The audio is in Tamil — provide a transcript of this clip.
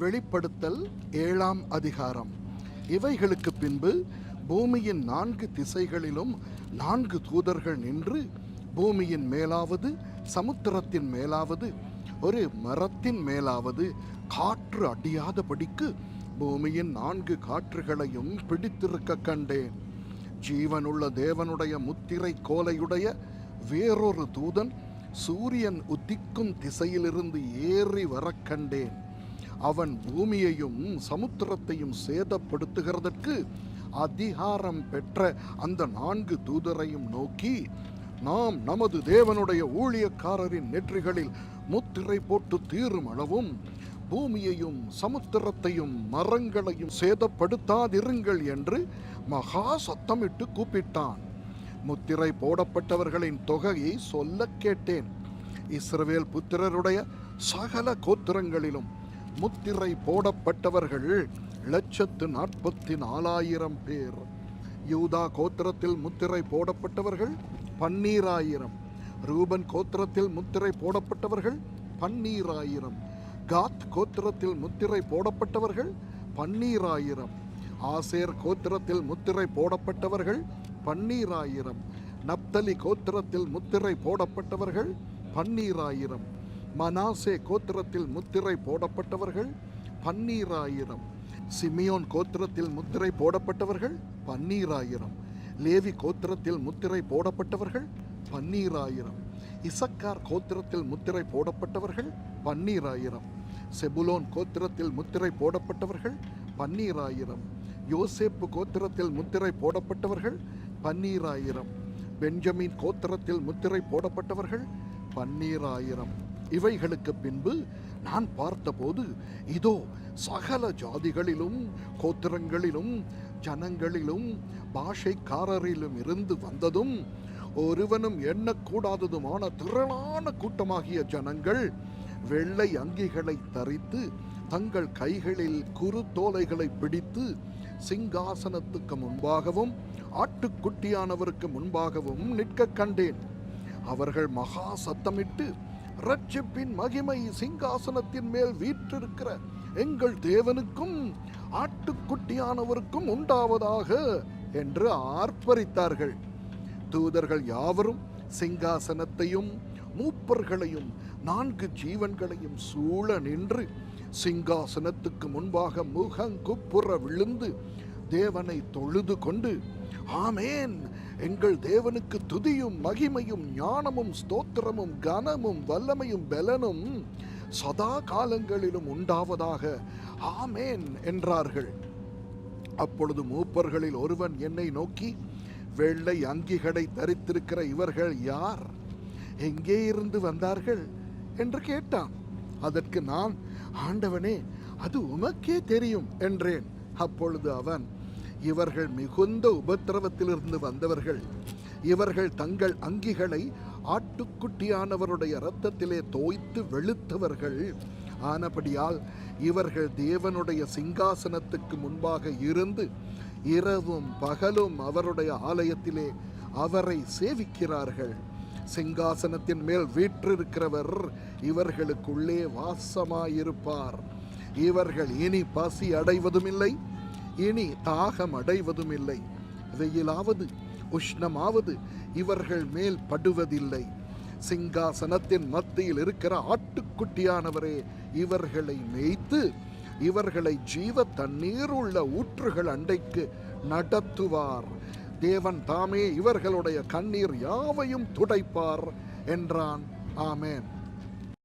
வெளிப்படுத்தல் 7ஆம் அதிகாரம். இவைகளுக்கு பின்பு பூமியின் 4 திசைகளிலும் 4 தூதர்கள் நின்று, பூமியின் மேலாவது, சமுத்திரத்தின் மேலாவது, ஒரு மரத்தின் மேலாவது காற்று அடியாதபடிக்கு பூமியின் 4 காற்றுகளையும் பிடித்திருக்க கண்டேன். ஜீவனுள்ள தேவனுடைய முத்திரை கோலையுடைய வேறொரு தூதன் சூரியன் உதிக்கும் திசையிலிருந்து ஏறி வர கண்டேன். அவன் பூமியையும் சமுத்திரத்தையும் சேதப்படுத்துகிறதற்கு அதிகாரம் பெற்ற அந்த 4 தூதரையும் நோக்கி, நாம் நமது தேவனுடைய ஊழியக்காரரின் நெற்றிகளில் முத்திரை போட்டு தீரும் அளவும் பூமியையும் சமுத்திரத்தையும் மரங்களையும் சேதப்படுத்தாதிருங்கள் என்று மகா சத்தமிட்டு கூப்பிட்டான். முத்திரை போடப்பட்டவர்களின் தொகையை சொல்ல கேட்டேன். இஸ்ரவேல் புத்திரருடைய சகல கோத்திரங்களிலும் முத்திரை போடப்பட்டவர்கள் 144,000 பேர். யூதா கோத்திரத்தில் முத்திரை போடப்பட்டவர்கள் 12,000. ரூபன் கோத்திரத்தில் முத்திரை போடப்பட்டவர்கள் 12,000. காத் கோத்திரத்தில் முத்திரை போடப்பட்டவர்கள் 12,000. ஆசேர் கோத்திரத்தில் முத்திரை போடப்பட்டவர்கள் 12,000. நப்தலி கோத்திரத்தில் முத்திரை போடப்பட்டவர்கள் 12,000. மனாசே கோத்திரத்தில் முத்திரை போடப்பட்டவர்கள் 12,000. சிமியோன் கோத்திரத்தில் முத்திரை போடப்பட்டவர்கள் 12,000. லேவி கோத்திரத்தில் முத்திரை போடப்பட்டவர்கள் 12,000. இசக்கார் கோத்திரத்தில் முத்திரை போடப்பட்டவர்கள் 12,000. செபுலோன் கோத்திரத்தில் முத்திரை போடப்பட்டவர்கள் 12,000. யோசேப்பு கோத்திரத்தில் முத்திரை போடப்பட்டவர்கள் 12,000. பெஞ்சமின் கோத்திரத்தில் முத்திரை போடப்பட்டவர்கள் 12,000. இவைகளுக்கு பின்பு நான் பார்த்தபோது, இதோ சகல ஜாதிகளிலும் கோத்திரங்களிலும் ஜனங்களிலும் பாஷைக்காரரிலும் இருந்து வந்ததும் ஒருவனும் எண்ணக்கூடாததுமான திரளான கூட்டமாகிய ஜனங்கள் வெள்ளை அங்கிகளை தரித்து தங்கள் கைகளில் குறுத்தோலைகளை பிடித்து சிங்காசனத்துக்கு முன்பாகவும் ஆட்டுக்குட்டியானவருக்கு முன்பாகவும் நிற்க கண்டேன். அவர்கள் மகா சத்தமிட்டு, இரட்சிப்பின் மகிமை சிங்காசனத்தின் மேல் வீற்றிருக்கிற எங்கள் தேவனுக்கும் ஆட்டுக்குட்டியானவருக்கும் உண்டாவதாக என்று ஆர்ப்பரித்தார்கள். தூதர்கள் யாவரும் சிங்காசனத்தையும் மூப்பர்களையும் 4 ஜீவன்களையும் சூழ நின்று சிங்காசனத்துக்கு முன்பாக முகங்குப்புற விழுந்து தேவனை தொழுது கொண்டு, ஆமேன், எங்கள் தேவனுக்கு துதியும் மகிமையும் ஞானமும் ஸ்தோத்திரமும் கனமும் வல்லமையும் பலனும் சதா காலங்களிலும் உண்டாவதாக, ஆமேன் என்றார்கள். அப்பொழுது மூப்பர்களில் ஒருவன் என்னை நோக்கி, வெள்ளை அங்கிகளை தரித்திருக்கிற இவர்கள் யார்? எங்கே இருந்து வந்தார்கள் என்று கேட்டான். அதற்கு நான், ஆண்டவனே, அது உமக்கே தெரியும் என்றேன். அப்பொழுது அவன், இவர்கள் மிகுந்த உபத்திரவத்திலிருந்து வந்தவர்கள். இவர்கள் தங்கள் அங்கிகளை ஆட்டுக்குட்டியானவருடைய இரத்தத்திலே தோய்த்து வெளுத்தவர்கள் ஆனபடியால் இவர்கள் தேவனுடைய சிங்காசனத்துக்கு முன்பாக இருந்து இரவும் பகலும் அவருடைய ஆலயத்திலே அவரை சேவிக்கிறார்கள். சிங்காசனத்தின் மேல் வீற்றிருக்கிறவர் இவர்களுக்குள்ளே வாசமாயிருப்பார். இவர்கள் இனி பசி அடைவதுமில்லை, இனி தாகம் அடைவதுமில்லை. வெயிலாவது உஷ்ணமாவது இவர்கள் மேல் படுவதில்லை. சிங்காசனத்தின் மத்தியில் இருக்கிற ஆட்டுக்குட்டியானவரே இவர்களை மேய்த்து இவர்களை ஜீவ தண்ணீர் உள்ள ஊற்றுகள் அண்டைக்கு நடத்துவார். தேவன் தாமே இவர்களுடைய கண்ணீர் யாவையும் துடைப்பார் என்றான். ஆமேன்.